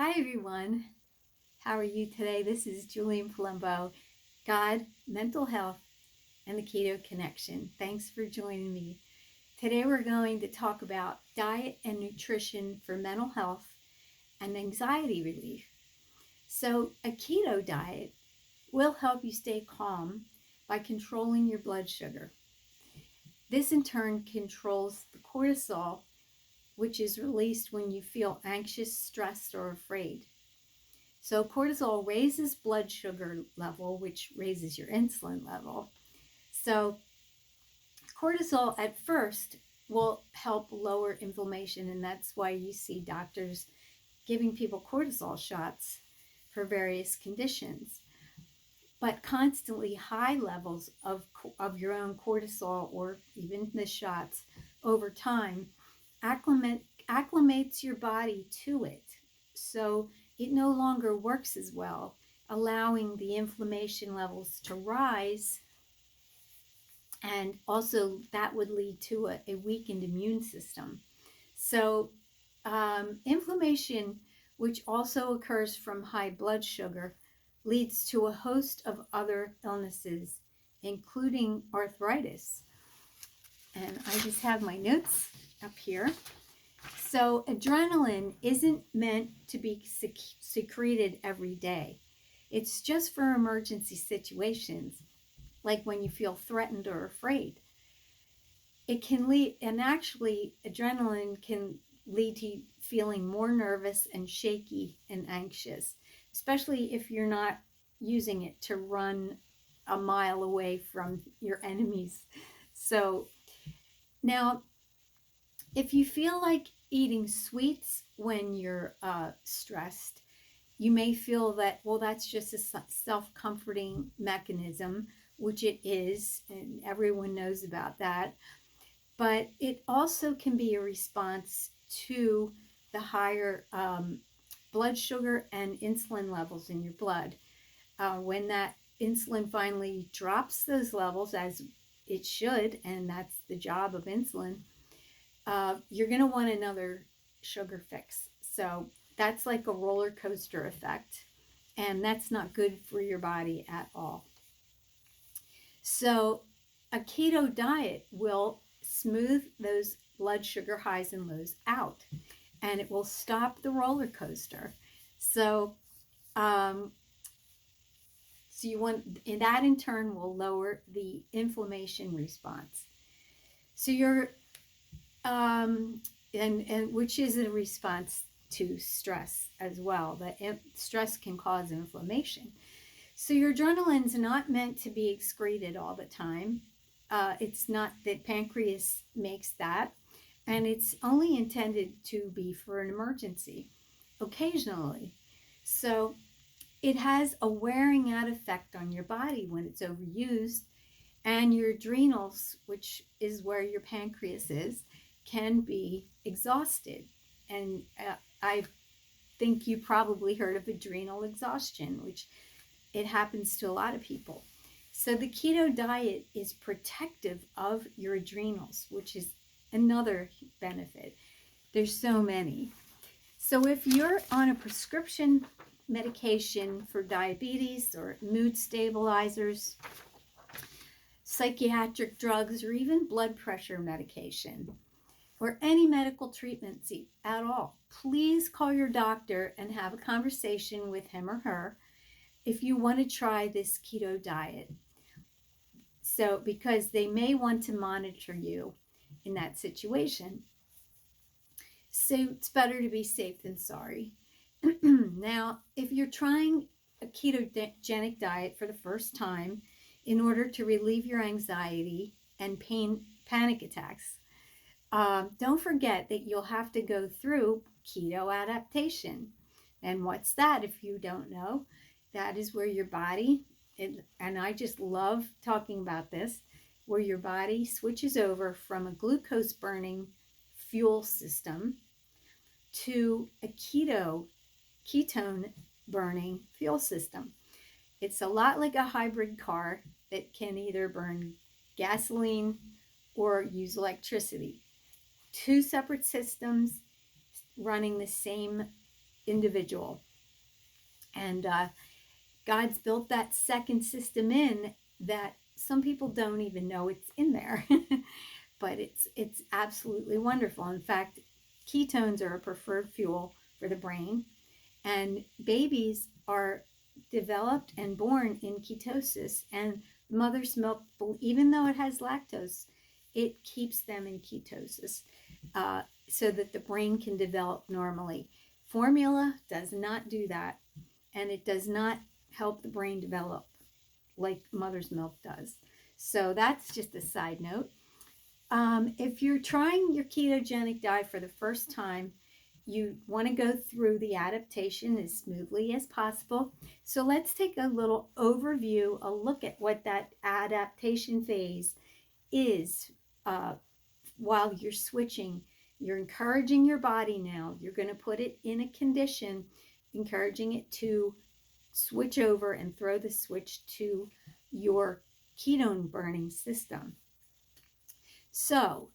Hi everyone, how are you today? This is Julian Palumbo, God, Mental Health, and the Keto Connection. Thanks for joining me. Today we're going to talk about diet and nutrition for mental health and anxiety relief. So a keto diet will help you stay calm by controlling your blood sugar. This in turn controls the cortisol, which is released when you feel anxious, stressed, or afraid. So cortisol raises blood sugar level, which raises your insulin level. So cortisol at first will help lower inflammation, and that's why you see doctors giving people cortisol shots for various conditions. But constantly high levels of your own cortisol, or even the shots, over time acclimates your body to it. So it no longer works as well, allowing the inflammation levels to rise. And also that would lead to a weakened immune system. So inflammation, which also occurs from high blood sugar, leads to a host of other illnesses, including arthritis. And I just have my notes up here. So adrenaline isn't meant to be secreted every day. It's just for emergency situations, like when you feel threatened or afraid. It can lead, and actually adrenaline can lead to feeling more nervous and shaky and anxious, especially if you're not using it to run a mile away from your enemies. So now, if you feel like eating sweets when you're stressed, you may feel that, well, that's just a self-comforting mechanism, which it is, and everyone knows about that. But it also can be a response to the higher blood sugar and insulin levels in your blood. When that insulin finally drops those levels, as it should, and that's the job of insulin, you're going to want another sugar fix. So that's like a roller coaster effect, and that's not good for your body at all. So a keto diet will smooth those blood sugar highs and lows out, and it will stop the roller coaster. So, you want, and that in turn will lower the inflammation response. So you're and which is a response to stress as well. That stress can cause inflammation. So your adrenaline's not meant to be excreted all the time. It's not that pancreas makes that, and it's only intended to be for an emergency, occasionally. So it has a wearing out effect on your body when it's overused, and your adrenals, which is where your pancreas is, can be exhausted. And I think you probably heard of adrenal exhaustion, which it happens to a lot of people. So the keto diet is protective of your adrenals, which is another benefit. There's so many. So if you're on a prescription medication for diabetes or mood stabilizers, psychiatric drugs, or even blood pressure medication, or any medical treatment at all, please call your doctor and have a conversation with him or her if you want to try this keto diet. So, because they may want to monitor you in that situation. So it's better to be safe than sorry. Now, if you're trying a ketogenic diet for the first time in order to relieve your anxiety and panic attacks, don't forget that you'll have to go through keto adaptation. And what's that if you don't know? That is where your body, and I just love talking about this, where your body switches over from a glucose burning fuel system to a ketone burning fuel system. It's a lot like a hybrid car that can either burn gasoline or use electricity. Two separate systems running the same individual. And God's built that second system in that some people don't even know it's in there. But it's absolutely wonderful. In fact, ketones are a preferred fuel for the brain, and babies are developed and born in ketosis, and mother's milk, even though it has lactose, it keeps them in ketosis so that the brain can develop normally. Formula does not do that, and it does not help the brain develop like mother's milk does. So that's just a side note. If you're trying your ketogenic diet for the first time, you want to go through the adaptation as smoothly as possible. So let's take a little overview, a look at what that adaptation phase is while you're switching. You're encouraging your body now. You're going to put it in a condition, encouraging it to switch over and throw the switch to your ketone burning system. So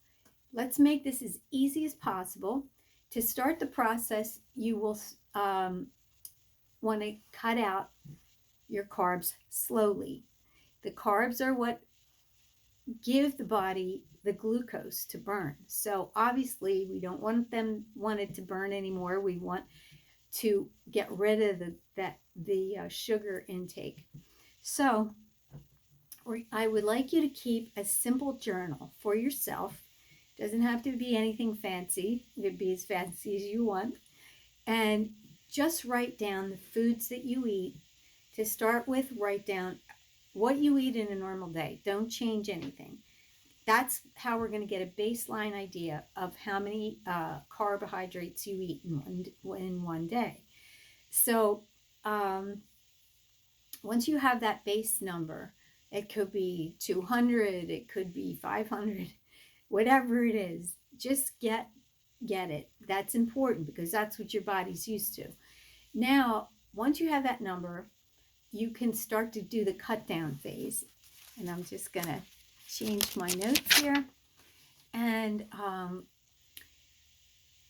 let's make this as easy as possible. To start the process, you will want to cut out your carbs slowly. The carbs are what give the body the glucose to burn. So obviously we don't want it to burn anymore. We want to get rid of the sugar intake. So I would like you to keep a simple journal for yourself. Doesn't have to be anything fancy. It could be as fancy as you want. And just write down the foods that you eat. To start with, write down what you eat in a normal day. Don't change anything. That's how we're going to get a baseline idea of how many carbohydrates you eat in one day. So once you have that base number, it could be 200, it could be 500, whatever it is, just get it. That's important because that's what your body's used to. Now, once you have that number, you can start to do the cut down phase. And I'm just going to change my notes here. And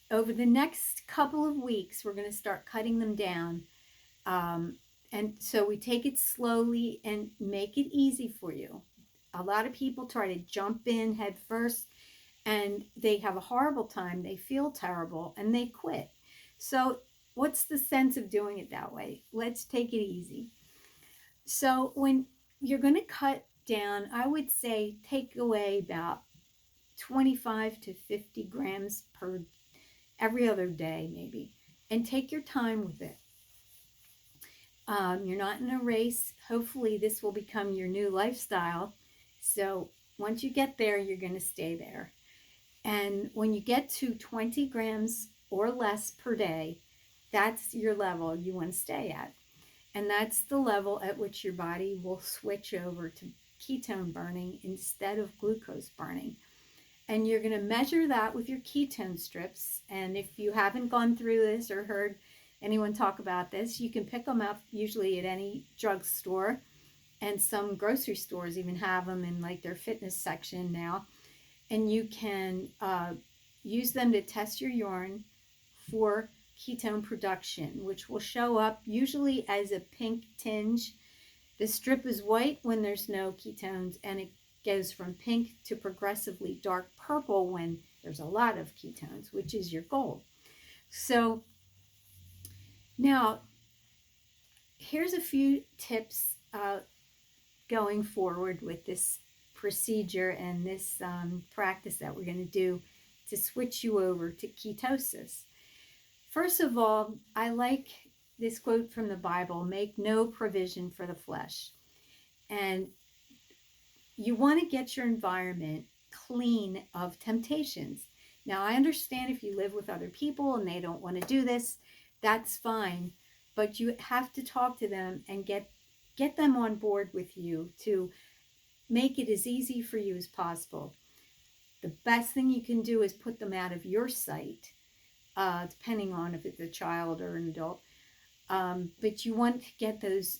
over the next couple of weeks, we're going to start cutting them down. And so we take it slowly and make it easy for you. A lot of people try to jump in head first and they have a horrible time. They feel terrible and they quit. So what's the sense of doing it that way? Let's take it easy. So when you're going to cut down, I would say take away about 25 to 50 grams per every other day maybe, and take your time with it. You're not in a race. Hopefully this will become your new lifestyle. So once you get there, you're going to stay there. And when you get to 20 grams or less per day, that's your level you want to stay at. And that's the level at which your body will switch over to ketone burning instead of glucose burning. And you're going to measure that with your ketone strips. And if you haven't gone through this or heard anyone talk about this, you can pick them up usually at any drugstore. And some grocery stores even have them in like their fitness section now. And you can use them to test your urine for ketone production, which will show up usually as a pink tinge. The strip is white when there's no ketones, and it goes from pink to progressively dark purple when there's a lot of ketones, which is your goal. So now here's a few tips going forward with this procedure and this practice that we're going to do to switch you over to ketosis. First of all, I like this quote from the Bible, make no provision for the flesh. And you want to get your environment clean of temptations. Now, I understand if you live with other people and they don't want to do this, that's fine. But you have to talk to them and get them on board with you to make it as easy for you as possible. The best thing you can do is put them out of your sight, depending on if it's a child or an adult. But you want to get those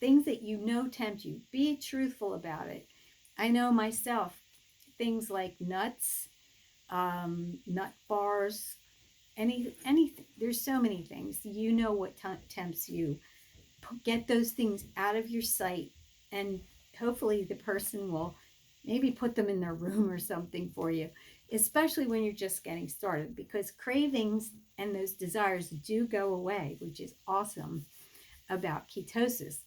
things that you know tempt you. Be truthful about it. I know myself, things like nuts, nut bars, anything. There's so many things. You know what tempts you. Get those things out of your sight, and hopefully the person will maybe put them in their room or something for you, especially when you're just getting started, because cravings and those desires do go away, which is awesome about ketosis.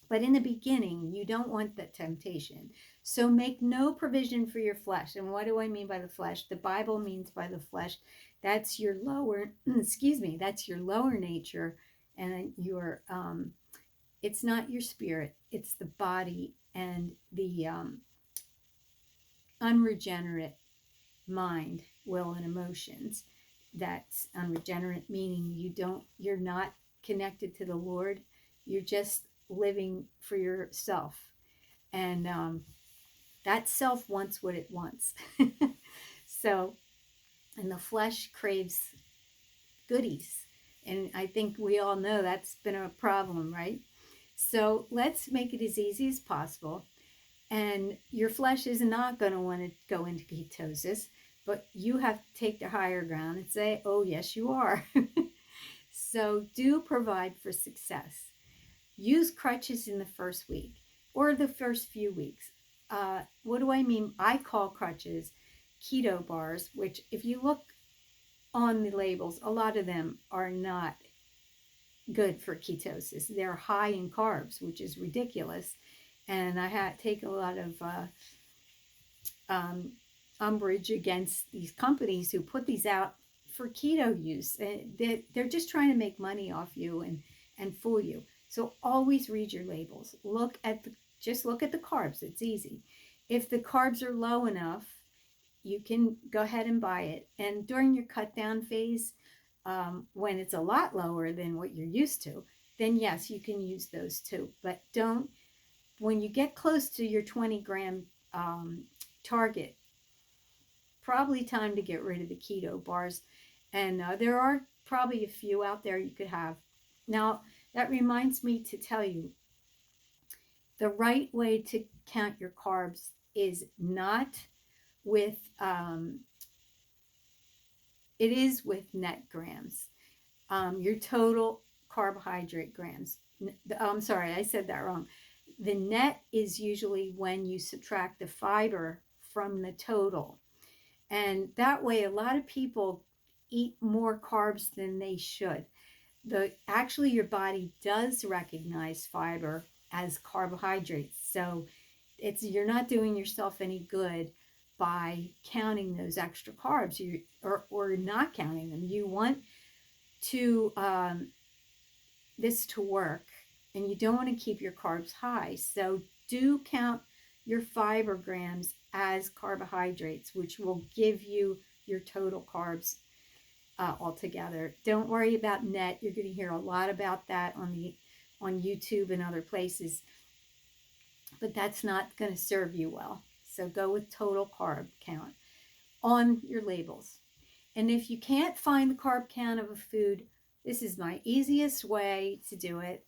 But in the beginning, you don't want that temptation. So make no provision for your flesh. And what do I mean by the flesh? The Bible means by the flesh, that's your lower, excuse me, that's your lower nature, and your it's not your spirit, it's the body and the unregenerate mind, will, and emotions. That's unregenerate, meaning you're not connected to the Lord. You're just living for yourself. And that self wants what it wants. So, and the flesh craves goodies. And I think we all know that's been a problem, right? So let's make it as easy as possible. And your flesh is not going to want to go into ketosis, but you have to take the higher ground and say, oh, yes, you are. So do provide for success. Use crutches in the first week or the first few weeks. What do I mean? I call crutches keto bars, which if you look on the labels, a lot of them are not good for ketosis. They're high in carbs, which is ridiculous. And I had take a lot of umbrage against these companies who put these out for keto use. They're just trying to make money off you and fool you. So always read your labels. Just look at the carbs. It's easy. If the carbs are low enough, you can go ahead and buy it. And during your cut down phase, when it's a lot lower than what you're used to, then yes, you can use those too. But don't, when you get close to your 20 gram target, probably time to get rid of the keto bars. And there are probably a few out there you could have. Now, that reminds me to tell you, the right way to count your carbs is not with, it is with net grams, your total carbohydrate grams. I'm sorry, I said that wrong. The net is usually when you subtract the fiber from the total. And that way, a lot of people eat more carbs than they should. Actually, your body does recognize fiber as carbohydrates. So you're not doing yourself any good by counting those extra carbs, or not counting them. You want to this to work, and you don't want to keep your carbs high. So do count your fiber grams as carbohydrates, which will give you your total carbs altogether. Don't worry about net. You're going to hear a lot about that on YouTube and other places, but that's not going to serve you well. So go with total carb count on your labels. And if you can't find the carb count of a food, this is my easiest way to do it.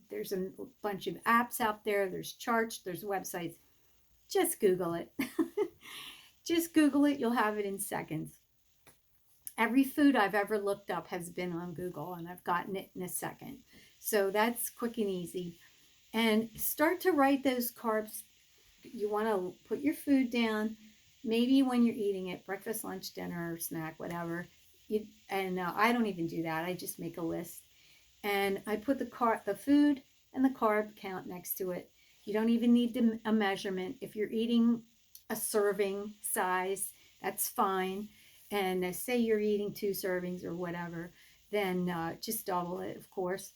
There's a bunch of apps out there. There's charts. There's websites. Just Google it. Just Google it. You'll have it in seconds. Every food I've ever looked up has been on Google, and I've gotten it in a second. So that's quick and easy. And start to write those carbs. You want to put your food down, maybe when you're eating it, breakfast, lunch, dinner, snack, whatever. I don't even do that. I just make a list. And I put the food and the carb count next to it. You don't even need a measurement. If you're eating a serving size, that's fine. And say you're eating 2 servings or whatever, then just double it, of course.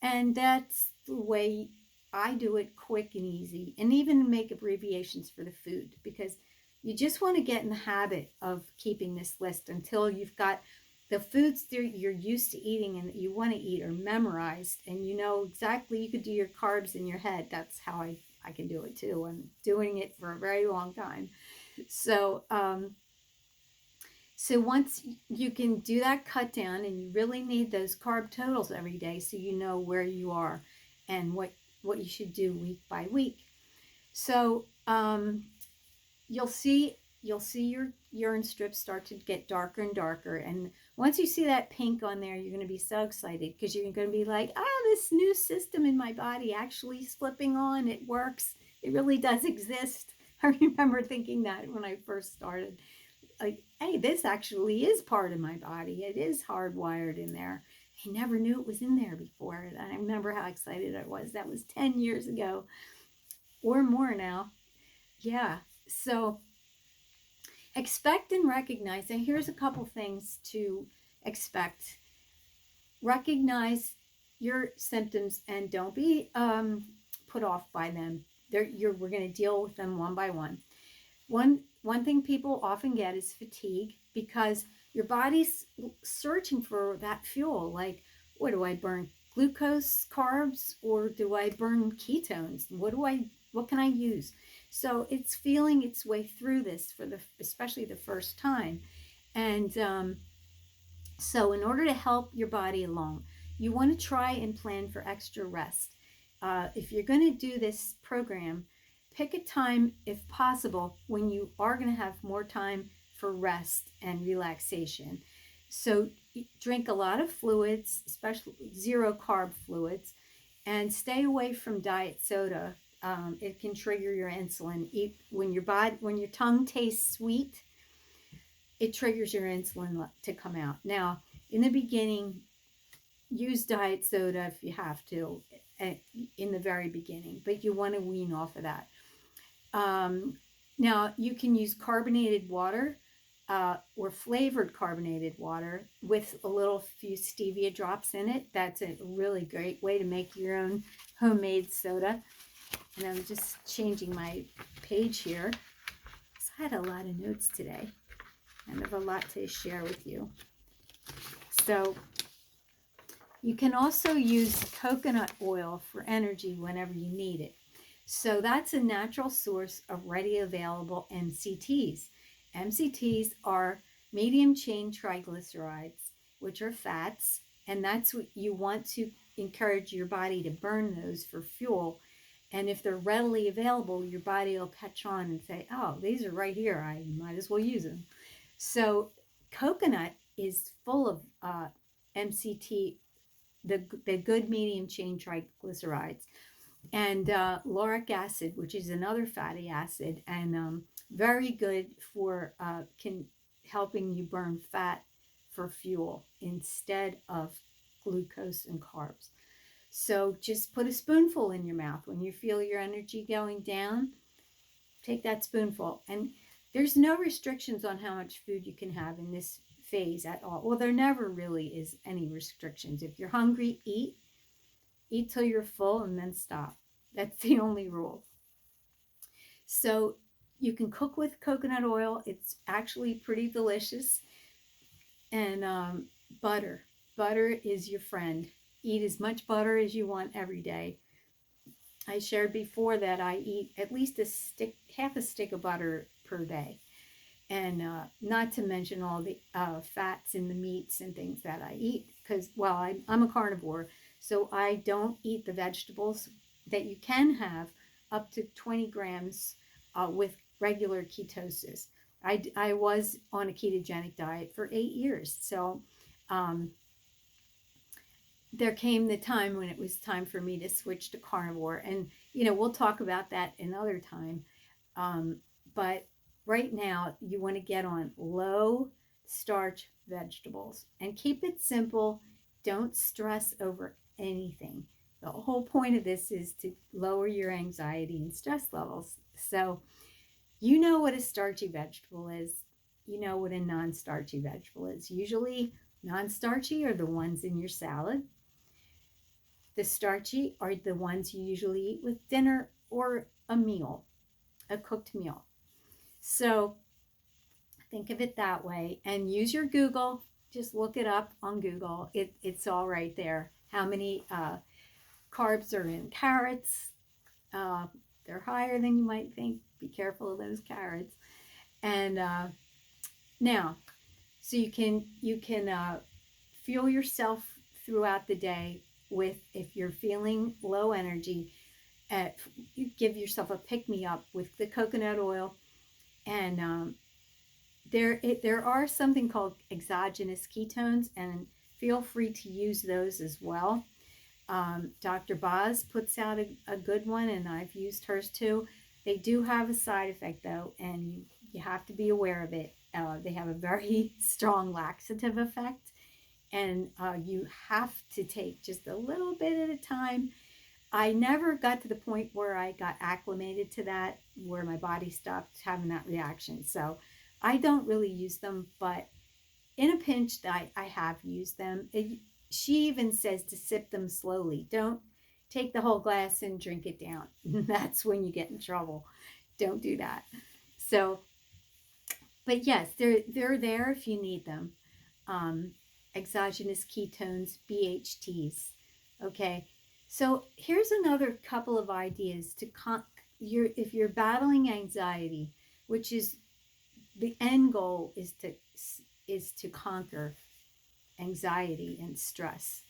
And that's the way I do it, quick and easy. And even make abbreviations for the food, because you just want to get in the habit of keeping this list until you've got the foods that you're used to eating and that you want to eat are memorized, and you know exactly, you could do your carbs in your head. That's how I can do it too. I'm doing it for a very long time. So, so once you can do that cut down, and you really need those carb totals every day so you know where you are and what you should do week by week. So you'll see your urine strips start to get darker and darker, and Once you see that pink on there, you're going to be so excited because you're going to be like, this new system in my body actually is flipping on. It works. It really does exist. I remember thinking that when I first started. Like, hey, this actually is part of my body. It is hardwired in there. I never knew it was in there before. And I remember how excited I was. That was 10 years ago or more now. Yeah. So expect and recognize. And here's a couple things to expect. Recognize your symptoms and don't be put off by them. We're going to deal with them one by one. One thing people often get is fatigue because your body's searching for that fuel. Like, what do I burn? Glucose, carbs, or do I burn ketones? What can I use? So it's feeling its way through this especially the first time. And so in order to help your body along, you want to try and plan for extra rest. If you're going to do this program, pick a time, if possible, when you are going to have more time for rest and relaxation. So drink a lot of fluids, especially zero carb fluids, and stay away from diet soda. It can trigger your insulin. When your tongue tastes sweet, it triggers your insulin to come out. Now, in the beginning, use diet soda if you have to in the very beginning, but you want to wean off of that. Now, you can use carbonated water or flavored carbonated water with a few stevia drops in it. That's a really great way to make your own homemade soda. And I'm just changing my page here. So I had a lot of notes today and I have a lot to share with you. So you can also use coconut oil for energy whenever you need it. So that's a natural source of ready available MCTs. MCTs are medium chain triglycerides, which are fats, and that's what you want to encourage your body to burn those for fuel. And if they're readily available, your body will catch on and say, oh, these are right here. I might as well use them. So coconut is full of MCT, the good medium chain triglycerides, and lauric acid, which is another fatty acid, and very good for helping you burn fat for fuel instead of glucose and carbs. So just put a spoonful in your mouth when you feel your energy going down. Take that spoonful, and there's no restrictions on how much food you can have in this phase at all. Well, there never really is any restrictions. If you're hungry, eat till you're full and then stop. That's the only rule. So you can cook with coconut oil. It's actually pretty delicious. And butter is your friend. Eat as much butter as you want every day. I shared before that I eat at least half a stick of butter per day. And not to mention all the fats in the meats and things that I eat, because, well, I'm a carnivore, so I don't eat the vegetables that you can have up to 20 grams with regular ketosis. I was on a ketogenic diet for 8 years, so there came the time when it was time for me to switch to carnivore, and we'll talk about that another time. But right now, you want to get on low starch vegetables and keep it simple. Don't stress over anything. The whole point of this is to lower your anxiety and stress levels. So you know what a starchy vegetable is. You know what a non-starchy vegetable is. Usually non-starchy are the ones in your salad. The starchy are the ones you usually eat with dinner or a cooked meal. So think of it that way and use your Google. Just look it up on Google. It's all right there. How many carbs are in carrots? They're higher than you might think. Be careful of those carrots. And now, so you can fuel yourself throughout the day with, if you're feeling low energy, you give yourself a pick-me-up with the coconut oil and there are something called exogenous ketones, and feel free to use those as well. Dr. Boz puts out a good one, and I've used hers too. They do have a side effect though, and you have to be aware of it. They have a very strong laxative effect, and you have to take just a little bit at a time. I never got to the point where I got acclimated to that, where my body stopped having that reaction. So I don't really use them, but in a pinch, I have used them. She even says to sip them slowly. Don't take the whole glass and drink it down. That's when you get in trouble. Don't do that. So, but yes, they're there if you need them. Um, Exogenous ketones, BHTs. Okay. So here's another couple of ideas to if you're battling anxiety, which is the end goal is to conquer anxiety and stress.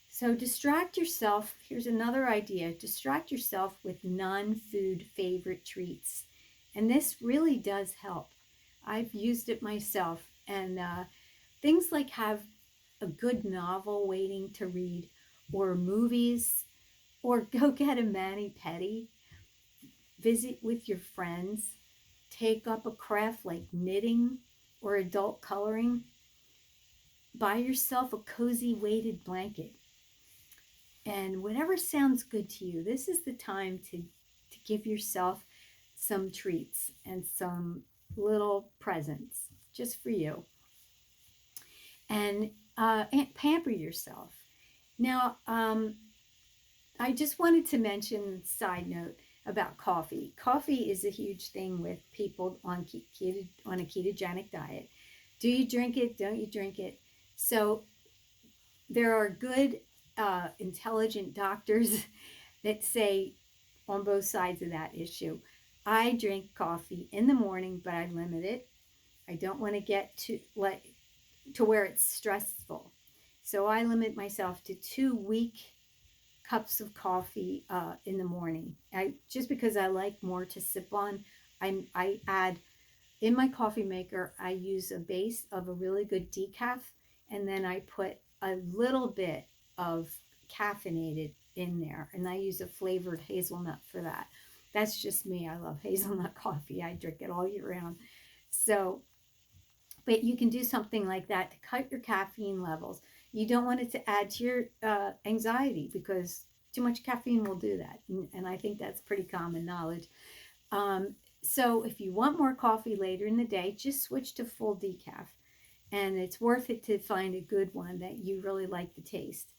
So distract yourself. Here's another idea. Distract yourself with non-food favorite treats. And this really does help. I've used it myself. And things like have a good novel waiting to read, or movies, or go get a mani-pedi, visit with your friends, take up a craft like knitting or adult coloring, buy yourself a cozy weighted blanket, and whatever sounds good to you. This is the time to give yourself some treats and some little presents just for you, and pamper yourself. Now, I just wanted to mention, side note, about coffee. Coffee is a huge thing with people on on a ketogenic diet. Do you drink it? Don't you drink it? So there are good, intelligent doctors that say on both sides of that issue. I drink coffee in the morning, but I limit it. I don't want to get to where it's stressful. So I limit myself to 2 week cups of coffee in the morning. Just because I like more to sip on, I add in my coffee maker. I use a base of a really good decaf, and then I put a little bit of caffeinated in there, and I use a flavored hazelnut for that. That's just me. I love hazelnut coffee. I drink it all year round. So, but you can do something like that to cut your caffeine levels. You don't want it to add to your anxiety, because too much caffeine will do that. And I think that's pretty common knowledge. So if you want more coffee later in the day, just switch to full decaf. And it's worth it to find a good one that you really like the taste.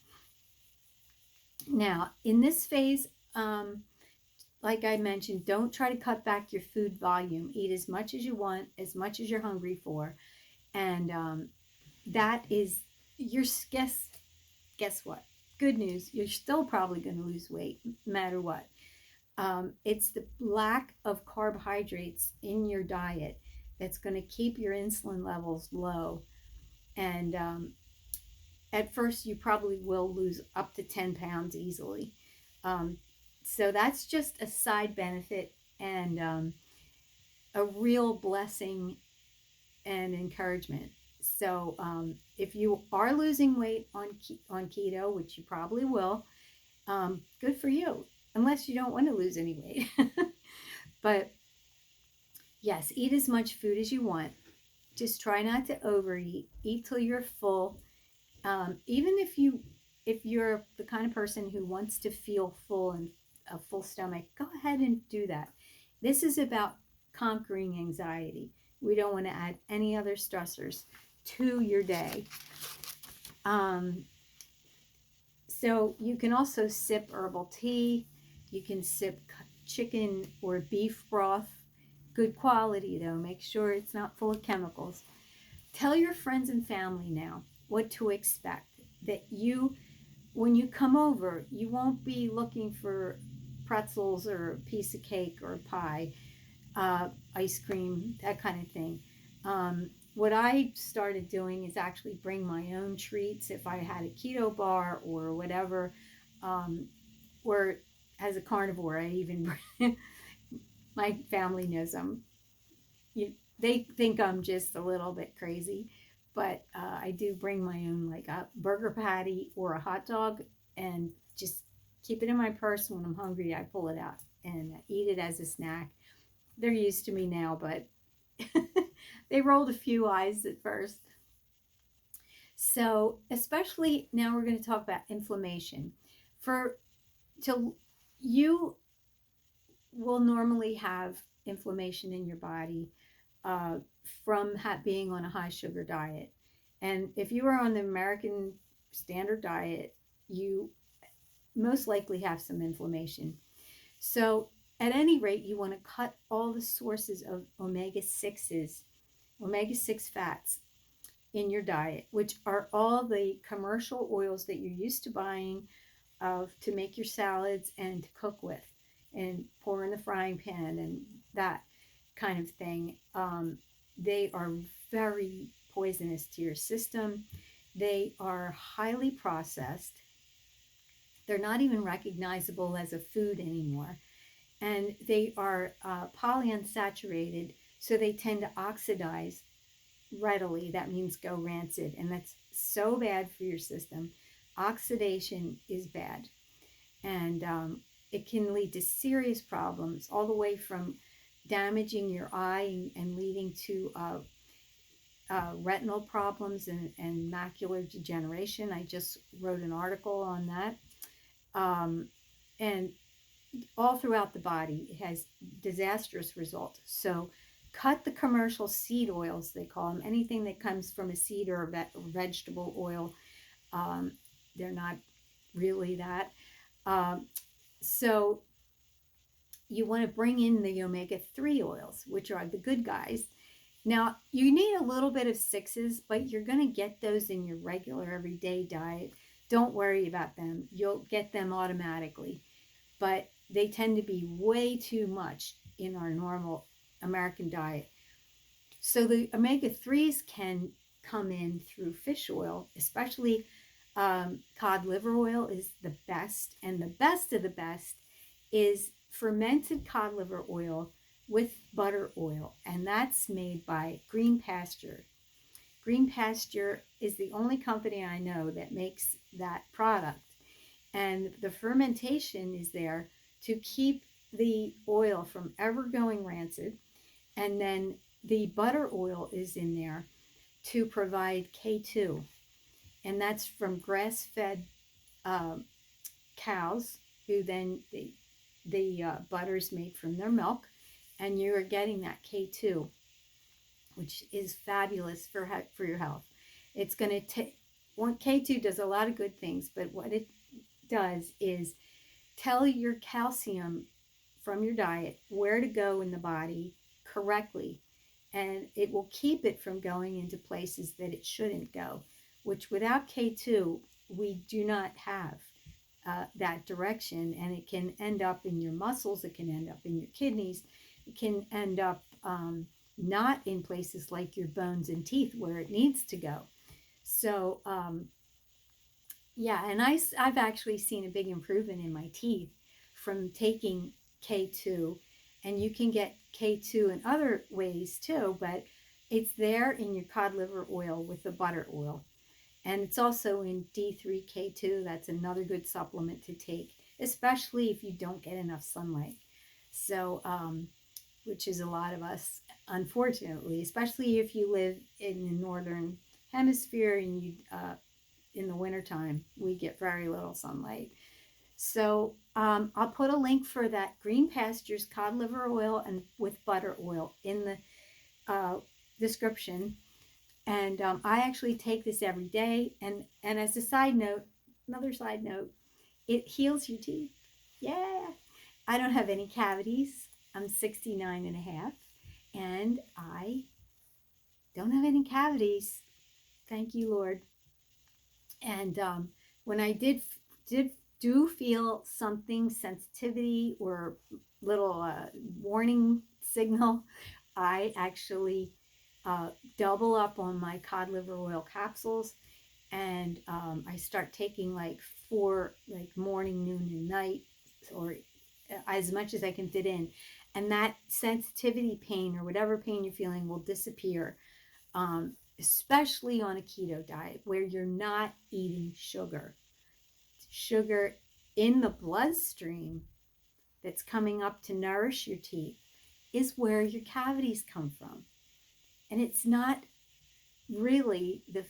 Now, in this phase, like I mentioned, don't try to cut back your food volume. Eat as much as you want, as much as you're hungry for. And that is your guess what? Good news, you're still probably going to lose weight no matter what. It's the lack of carbohydrates in your diet that's going to keep your insulin levels low. And at first, you probably will lose up to 10 pounds easily. So that's just a side benefit, and a real blessing and encouragement. So if you are losing weight on keto, which you probably will, good for you, unless you don't want to lose any weight. But yes, eat as much food as you want. Just try not to overeat. Eat till you're full. Even if you're the kind of person who wants to feel full and a full stomach, go ahead and do that. This is about conquering anxiety. We don't want to add any other stressors to your day. So you can also sip herbal tea. You can sip chicken or beef broth. Good quality though. Make sure it's not full of chemicals. Tell your friends and family now what to expect. That when you come over, you won't be looking for pretzels or a piece of cake or a pie, ice cream, that kind of thing. What I started doing is actually bring my own treats. If I had a keto bar or whatever, or as a carnivore, I even my family knows they think I'm just a little bit crazy, but I do bring my own, like a burger patty or a hot dog, and just keep it in my purse. When I'm hungry, I pull it out and eat it as a snack. They're used to me now, but they rolled a few eyes at first. So, especially now, we're going to talk about inflammation. For to you will normally have inflammation in your body uh, from being on a high sugar diet. And if you are on the American standard diet, you most likely have some inflammation. So, at any rate, you want to cut all the sources of omega 6s, omega 6 fats in your diet, which are all the commercial oils that you're used to buying to make your salads and to cook with and pour in the frying pan and that kind of thing. They are very poisonous to your system. They are highly processed. They're not even recognizable as a food anymore. And they are polyunsaturated, so they tend to oxidize readily. That means go rancid, and that's so bad for your system. Oxidation is bad, and it can lead to serious problems, all the way from damaging your eye and leading to retinal problems and macular degeneration. I just wrote an article on that. And all throughout the body, it has disastrous results. So cut the commercial seed oils, they call them, anything that comes from a seed or a vegetable oil. Um, they're not really that. Um, so you want to bring in the omega-3 oils, which are the good guys. Now, you need a little bit of sixes, but you're going to get those in your regular everyday diet. Don't worry about them. You'll get them automatically. But they tend to be way too much in our normal American diet. So the omega-3s can come in through fish oil, especially cod liver oil is the best. And the best of the best is fermented cod liver oil with butter oil. And that's made by Green Pasture. Green Pasture is the only company I know that makes that product. And the fermentation is there to keep the oil from ever going rancid. And then the butter oil is in there to provide K2. And that's from grass-fed cows, who then the butter is made from their milk. And you are getting that K2, which is fabulous for your health. It's going to take, K2 does a lot of good things, but what it does is tell your calcium from your diet where to go in the body correctly, and it will keep it from going into places that it shouldn't go, which without K2 we do not have that direction, and it can end up in your muscles, it can end up in your kidneys, it can end up not in places like your bones and teeth where it needs to go. So yeah, and I've actually seen a big improvement in my teeth from taking K2, and you can get K2 in other ways too, but it's there in your cod liver oil with the butter oil. And it's also in D3K2. That's another good supplement to take, especially if you don't get enough sunlight. So, which is a lot of us, unfortunately, especially if you live in the northern hemisphere and you in the wintertime, we get very little sunlight. So I'll put a link for that Green Pastures cod liver oil and with butter oil in the description. And I actually take this every day. And as a side note, another side note, it heals your teeth. Yeah. I don't have any cavities. I'm 69 and a half. And I don't have any cavities. Thank you, Lord. And when I do feel something, sensitivity or little warning signal, I actually double up on my cod liver oil capsules, and I start taking like 4, like morning, noon, and night, or as much as I can fit in. and that sensitivity pain or whatever pain you're feeling will disappear, especially on a keto diet where you're not eating sugar. Sugar in the bloodstream that's coming up to nourish your teeth is where your cavities come from. And it's not really the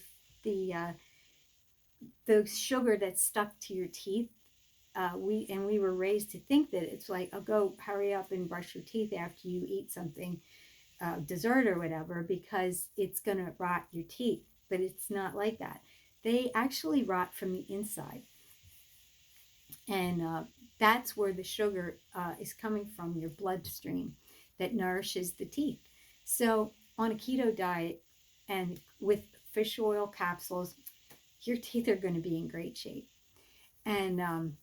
sugar that's stuck to your teeth. We were raised to think that it's like, oh, go hurry up and brush your teeth after you eat something, dessert or whatever, because it's going to rot your teeth. But it's not like that. They actually rot from the inside. And that's where the sugar is coming from, your bloodstream that nourishes the teeth. So on a keto diet and with fish oil capsules, your teeth are going to be in great shape. And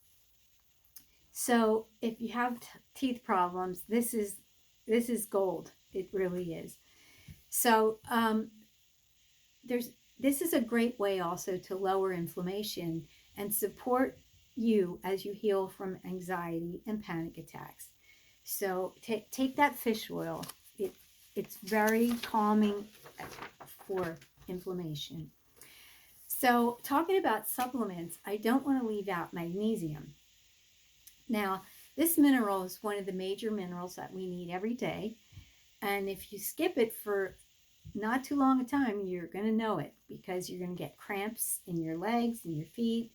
so if you have teeth problems, this is gold. It really is. So this is a great way also to lower inflammation and support you as you heal from anxiety and panic attacks. So take that fish oil. It's very calming for inflammation. So talking about supplements, I don't want to leave out magnesium. Now, this mineral is one of the major minerals that we need every day. And if you skip it for not too long a time, you're going to know it because you're going to get cramps in your legs and your feet.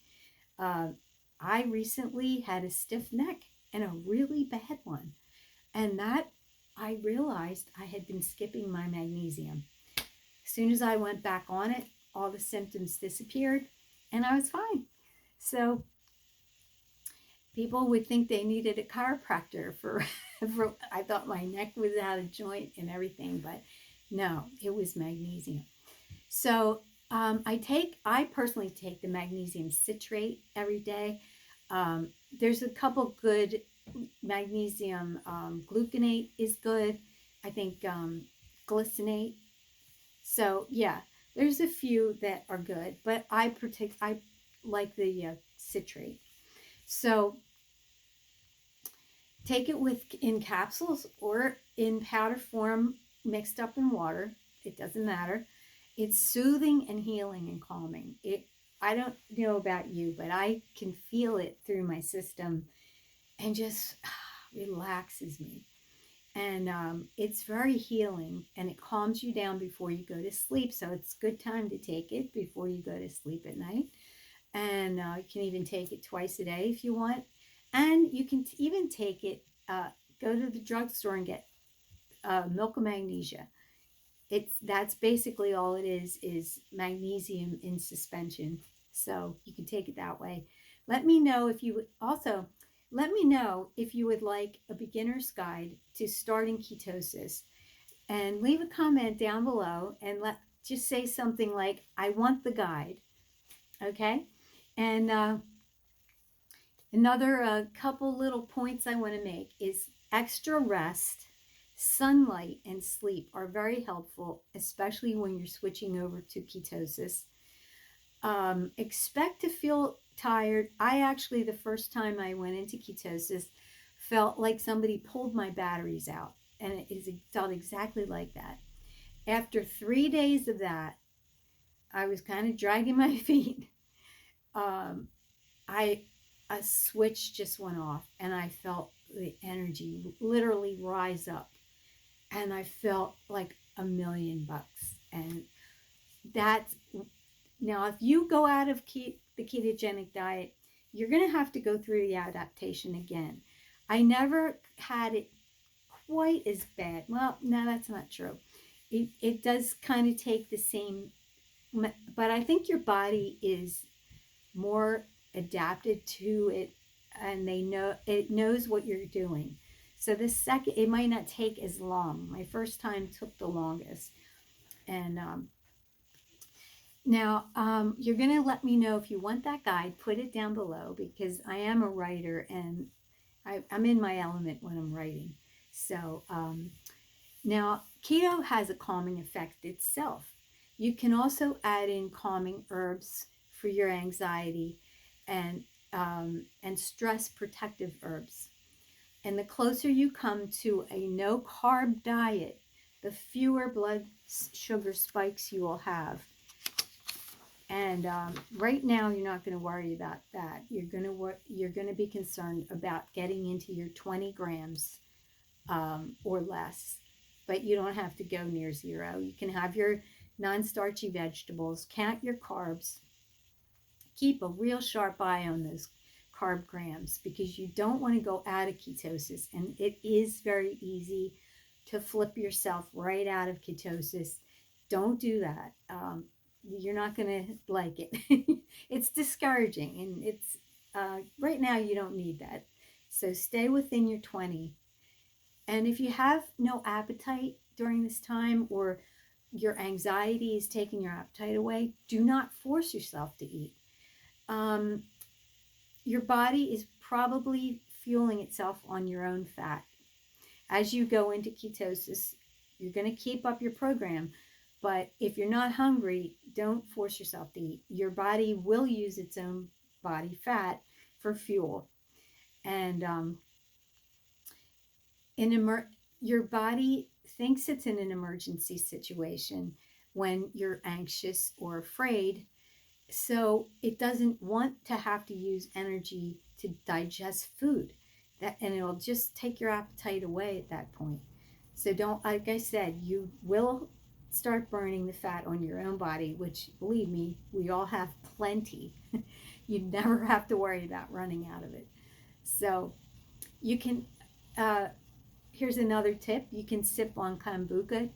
I recently had a stiff neck and a really bad one. And that I realized I had been skipping my magnesium. As soon as I went back on it, all the symptoms disappeared and I was fine. So people would think they needed a chiropractor for I thought my neck was out of joint and everything, but no, it was magnesium. So I personally take the magnesium citrate every day. There's a couple good magnesium, gluconate is good. I think glycinate. So yeah, there's a few that are good, but I like the citrate. So take it in capsules or in powder form mixed up in water. It doesn't matter. It's soothing and healing and calming. I don't know about you, but I can feel it through my system and just relaxes me. And it's very healing and it calms you down before you go to sleep. So it's a good time to take it before you go to sleep at night. And you can even take it twice a day if you want. And you can even take it, go to the drugstore and get milk of magnesia. That's basically all it is magnesium in suspension. So you can take it that way. Let me know if you would like a beginner's guide to starting ketosis, and leave a comment down below and just say something like, I want the guide. Okay. And another couple little points I want to make is extra rest, sunlight, and sleep are very helpful, especially when you're switching over to ketosis. Expect to feel tired. I actually, the first time I went into ketosis, felt like somebody pulled my batteries out, and it felt exactly like that. After 3 days of that, I was kind of dragging my feet. A switch just went off and I felt the energy literally rise up and I felt like $1,000,000. And that's, now if you go out of the ketogenic diet, you're going to have to go through the adaptation again. I never had it quite as bad. Well, no, that's not true. It does kind of take the same, but I think your body is more adapted to it, and it knows what you're doing. So the second, it might not take as long. My first time took the longest. And now you're going to let me know if you want that guide. Put it down below because I am a writer and I'm in my element when I'm writing. So now keto has a calming effect itself. You can also add in calming herbs for your anxiety and stress protective herbs. And the closer you come to a no carb diet, the fewer blood sugar spikes you will have. And right now, you're not going to worry about that. You're going to be concerned about getting into your 20 grams or less. But you don't have to go near zero. You can have your non-starchy vegetables, count your carbs, keep a real sharp eye on those carb grams, because you don't want to go out of ketosis. And it is very easy to flip yourself right out of ketosis. Don't do that. You're not going to like it. It's discouraging, and it's right now you don't need that. So stay within your 20. And if you have no appetite during this time, or your anxiety is taking your appetite away, do not force yourself to eat. Your body is probably fueling itself on your own fat. As you go into ketosis, you're going to keep up your program. But if you're not hungry, don't force yourself to eat. Your body will use its own body fat for fuel. And your body thinks it's in an emergency situation when you're anxious or afraid. So it doesn't want to have to use energy to digest food. And it'll just take your appetite away at that point. So don't, like I said, you will start burning the fat on your own body, which, believe me, we all have plenty. You never have to worry about running out of it. So you can, here's another tip. You can sip on kombucha,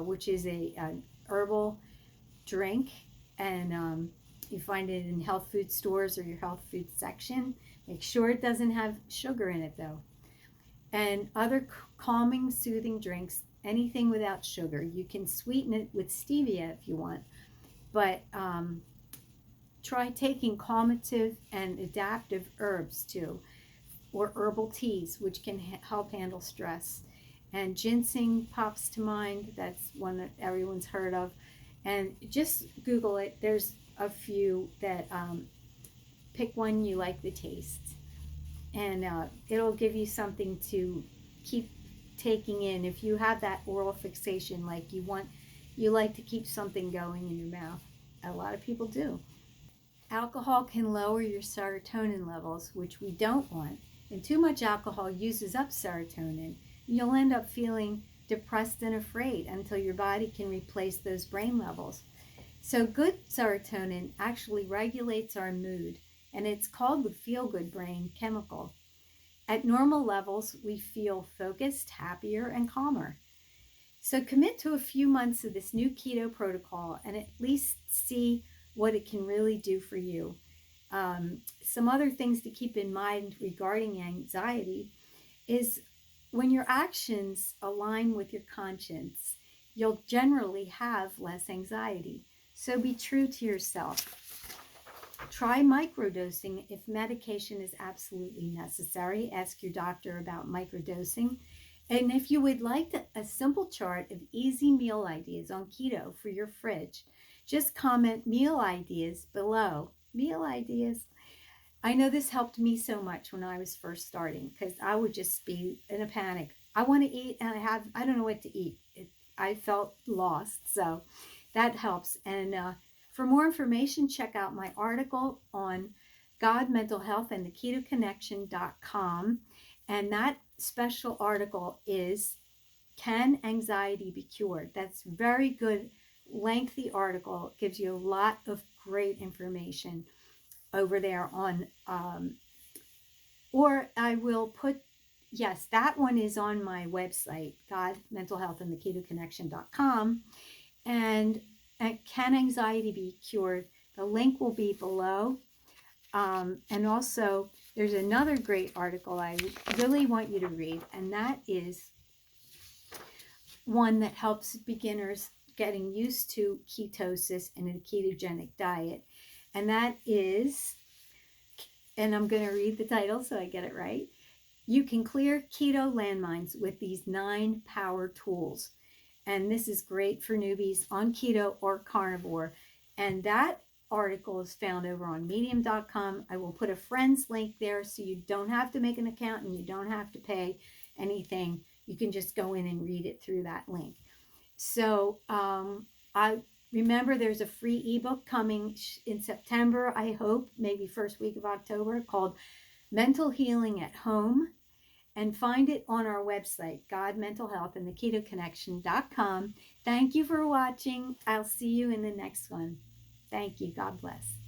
which is an herbal drink, and you find it in health food stores or your health food section. Make sure it doesn't have sugar in it, though. And other calming, soothing drinks, anything without sugar. You can sweeten it with stevia if you want, but try taking calmative and adaptive herbs too, or herbal teas, which can help handle stress. And ginseng pops to mind. That's one that everyone's heard of. And just Google it. There's a few that pick one you like the taste. And it'll give you something to keep taking in. If you have that oral fixation, like you like to keep something going in your mouth. A lot of people do. Alcohol can lower your serotonin levels, which we don't want. And too much alcohol uses up serotonin. You'll end up feeling depressed and afraid until your body can replace those brain levels. So good serotonin actually regulates our mood, and it's called the feel-good brain chemical. At normal levels, we feel focused, happier, and calmer. So commit to a few months of this new keto protocol and at least see what it can really do for you. Some other things to keep in mind regarding anxiety is when your actions align with your conscience, you'll generally have less anxiety. So be true to yourself. Try microdosing if medication is absolutely necessary. Ask your doctor about microdosing. And if you would like a simple chart of easy meal ideas on keto for your fridge, just comment meal ideas below. Meal ideas. I know this helped me so much when I was first starting, because I would just be in a panic. I want to eat and I don't know what to eat. I felt lost. So that helps. And for more information, check out my article on God, Mental Health, and the KetoConnection.com. And that special article is Can Anxiety Be Cured? That's very good, lengthy article. It gives you a lot of great information over there on, or I will put, yes, that one is on my website, God, Mental Health, and the KetoConnection.com. And Can Anxiety Be Cured? The link will be below. And also, there's another great article I really want you to read, and that is one that helps beginners getting used to ketosis and a ketogenic diet. And that is, and I'm going to read the title so I get it right. You can clear keto landmines with these 9 power tools. And this is great for newbies on keto or carnivore. And that article is found over on medium.com. I will put a friend's link there so you don't have to make an account and you don't have to pay anything. You can just go in and read it through that link. So I remember there's a free ebook coming in September, I hope, maybe first week of October, called Mental Healing at Home. And find it on our website, God Mental Health and the KetoConnection.com. Thank you for watching. I'll see you in the next one. Thank you. God bless.